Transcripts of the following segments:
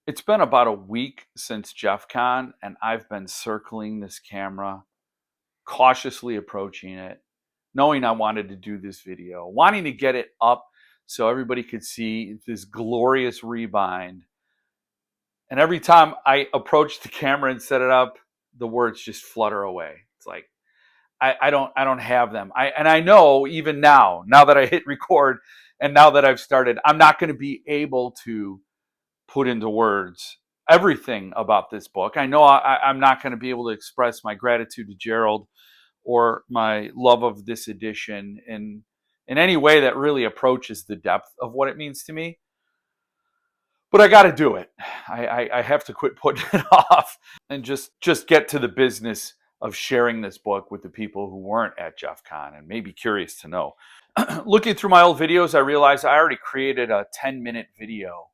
It's been about a week since Jeff Con, and I've been circling this camera, cautiously approaching it, knowing I wanted to do this video, wanting to get it up so everybody could see this glorious rebind. And every time I approach the camera and set it up, the words just flutter away. It's like I don't have them. I know even now that I hit record and now that I've started, I'm not going to be able to put into words everything about this book. I know I'm not going to be able to express my gratitude to Gerald or my love of this edition in any way that really approaches the depth of what it means to me. But I got to do it. I have to quit putting it off and just get to the business of sharing this book with the people who weren't at Jeff Con and may be curious to know. Looking through my old videos, I realized I already created a 10-minute video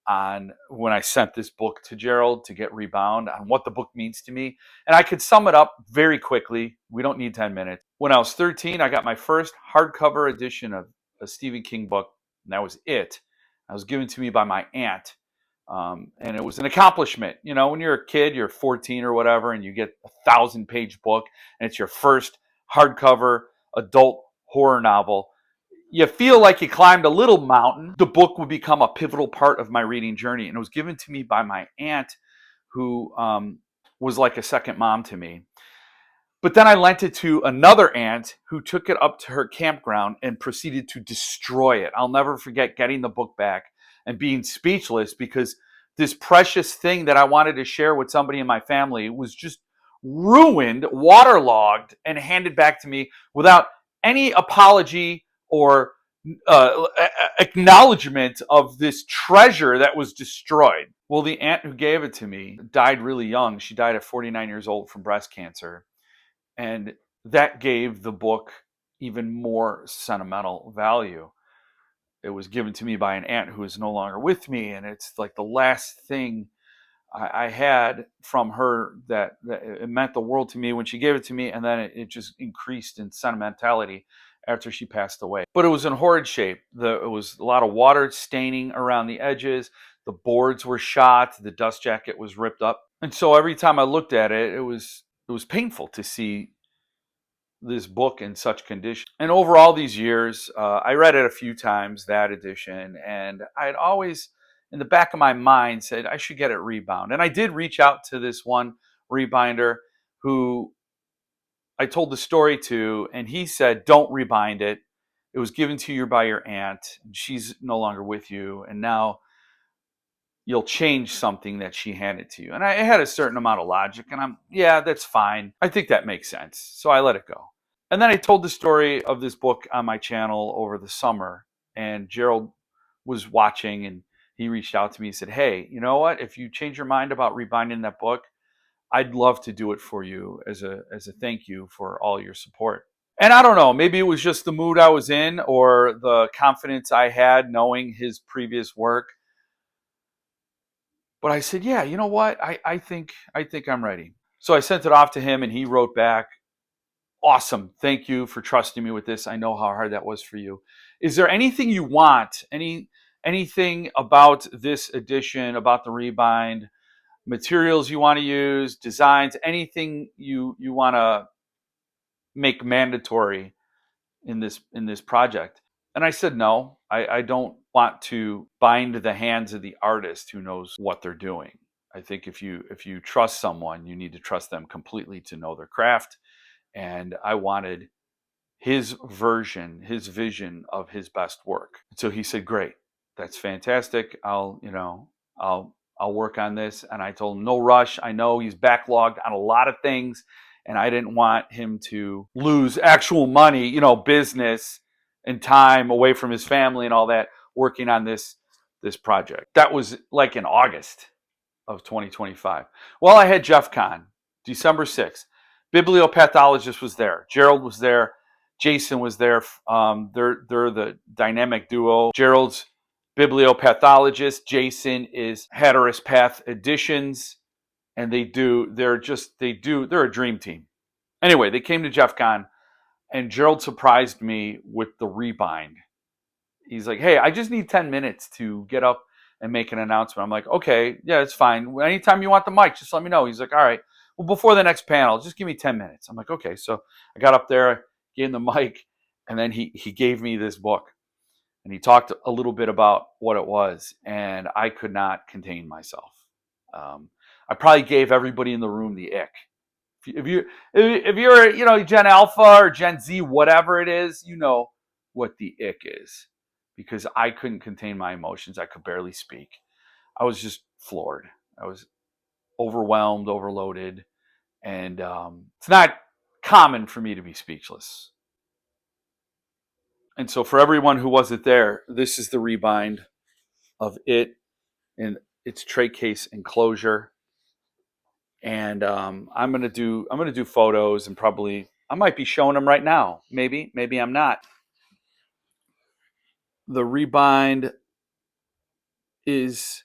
on when I sent this book to Gerald to get Rebound on what the book means to me. And I could sum it up very quickly. We don't need 10 minutes. When I was 13, I got my first hardcover edition of a Stephen King book, and that was it. It was given to me by my aunt. And it was an accomplishment. You know, when you're a kid, you're 14 or whatever, and you get a 1,000-page book, and it's your first hardcover adult horror novel. You feel like you climbed a little mountain. The book would become a pivotal part of my reading journey. And it was given to me by my aunt, who was like a second mom to me. But then I lent it to another aunt who took it up to her campground and proceeded to destroy it. I'll never forget getting the book back and being speechless because this precious thing that I wanted to share with somebody in my family was just ruined, waterlogged, and handed back to me without any apology or acknowledgement of this treasure that was destroyed. Well, the aunt who gave it to me died really young. She died at 49 years old from breast cancer. And that gave the book even more sentimental value. It was given to me by an aunt who is no longer with me. And it's like the last thing I had from her that it meant the world to me when she gave it to me. And then it just increased in sentimentality after she passed away. But it was in horrid shape. It was a lot of water staining around the edges. The boards were shot. The dust jacket was ripped up. And so every time I looked at it, it was painful to see this book in such condition. And over all these years, I read it a few times, that edition, and I'd always, in the back of my mind, said I should get it rebound. And I did reach out to this one rebinder who I told the story to, and he said, don't rebind it. It was given to you by your aunt. She's no longer with you, and now you'll change something that she handed to you. And I had a certain amount of logic, and yeah, that's fine. I think that makes sense. So I let it go. And then I told the story of this book on my channel over the summer, and Gerald was watching, and he reached out to me and said, hey, you know what? If you change your mind about rebinding that book, I'd love to do it for you as a thank you for all your support. And I don't know, maybe it was just the mood I was in or the confidence I had knowing his previous work. But I said, yeah, you know what? I think I'm ready. So I sent it off to him, and he wrote back, awesome. Thank you for trusting me with this. I know how hard that was for you. Is there anything you want? Anything about this edition, about the rebind, materials you want to use, designs, anything you want to make mandatory in this project? And I said, no, I don't want to bind the hands of the artist who knows what they're doing. I think if you trust someone, you need to trust them completely to know their craft. And I wanted his version, his vision of his best work. So he said, great, that's fantastic. I'll work on this. And I told him, no rush. I know he's backlogged on a lot of things, and I didn't want him to lose actual money, business and time away from his family and all that, working on this project. That was like in August of 2025. Well, I had Jeff Con, December 6th. Bibliopathologist was there. Gerald was there. Jason was there. They're the dynamic duo. Gerald's Bibliopathologist. Jason is Hatteras Path Editions. And they're a dream team. Anyway, they came to Jeff Con, and Gerald surprised me with the rebind. He's like, hey, I just need 10 minutes to get up and make an announcement. I'm like, okay, yeah, it's fine. Anytime you want the mic, just let me know. He's like, all right, well, before the next panel, just give me 10 minutes. I'm like, okay. So I got up there, gave him the mic, and then he gave me this book. And he talked a little bit about what it was, and I could not contain myself. I probably gave everybody in the room the ick. If you're Gen Alpha or Gen Z, whatever it is, you know what the ick is, because I couldn't contain my emotions. I could barely speak. I was just floored. I was overwhelmed, overloaded, and it's not common for me to be speechless. And so, for everyone who wasn't there, this is the rebind of it in its tray case enclosure. And I'm gonna do photos, and probably I might be showing them right now. Maybe I'm not. The rebind is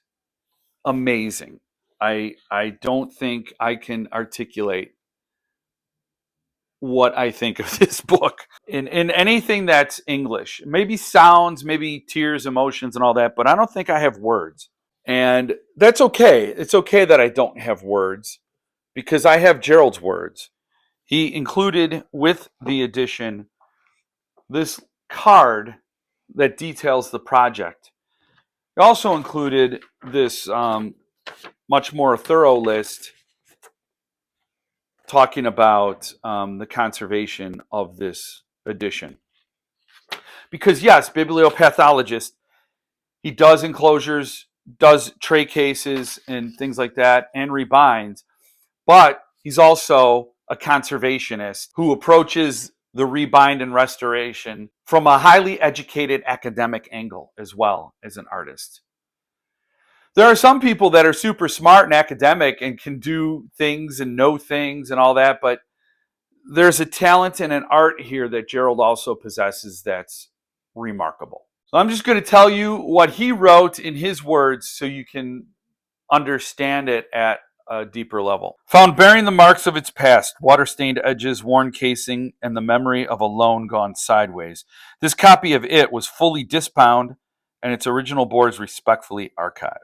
amazing. I don't think I can articulate what I think of this book in anything that's English. Maybe sounds, maybe tears, emotions, and all that, but I don't think I have words. And that's okay. It's okay that I don't have words, because I have Gerald's words. He included with the edition this card that details the project. He also included this much more thorough list talking about the conservation of this edition. Because yes, Bibliopathologist, he does enclosures, does tray cases and things like that, and rebinds, but he's also a conservationist who approaches the rebind and restoration from a highly educated academic angle as well as an artist. There are some people that are super smart and academic and can do things and know things and all that, but there's a talent and an art here that Gerald also possesses that's remarkable. So I'm just going to tell you what he wrote in his words so you can understand it at a deeper level. Found bearing the marks of its past, water-stained edges, worn casing, and the memory of a loan gone sideways. This copy of it was fully disbound and its original boards respectfully archived.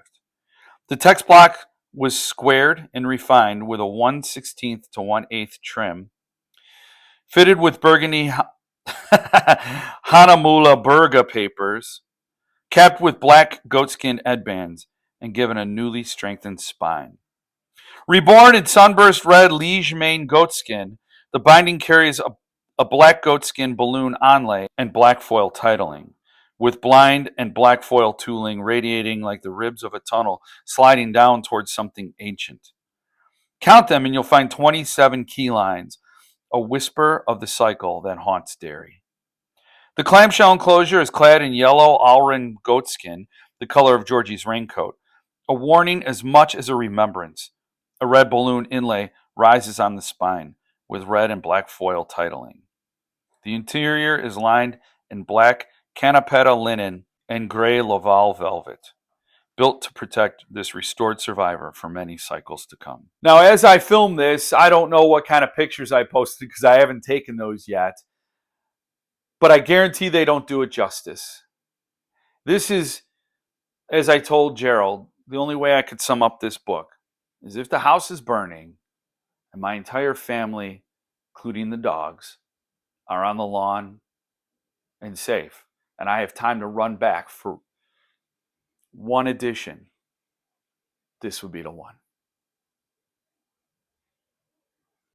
The text block was squared and refined with a 1/16 to 1/8 trim, fitted with burgundy Hanamula Burga papers, capped with black goatskin headbands, and given a newly strengthened spine. Reborn in sunburst red liege mane goatskin, the binding carries a black goatskin balloon onlay and black foil titling, with blind and black foil tooling radiating like the ribs of a tunnel sliding down towards something ancient. Count them and you'll find 27 key lines, a whisper of the cycle that haunts Derry. The clamshell enclosure is clad in yellow Alrin goatskin, the color of Georgie's raincoat, a warning as much as a remembrance. A red balloon inlay rises on the spine, with red and black foil titling. The interior is lined in black canapetta linen and gray Laval velvet, built to protect this restored survivor for many cycles to come. Now, as I film this, I don't know what kind of pictures I posted because I haven't taken those yet, but I guarantee they don't do it justice. This is, as I told Gerald, the only way I could sum up this book is if the house is burning and my entire family, including the dogs, are on the lawn and safe, and I have time to run back for one edition, this would be the one.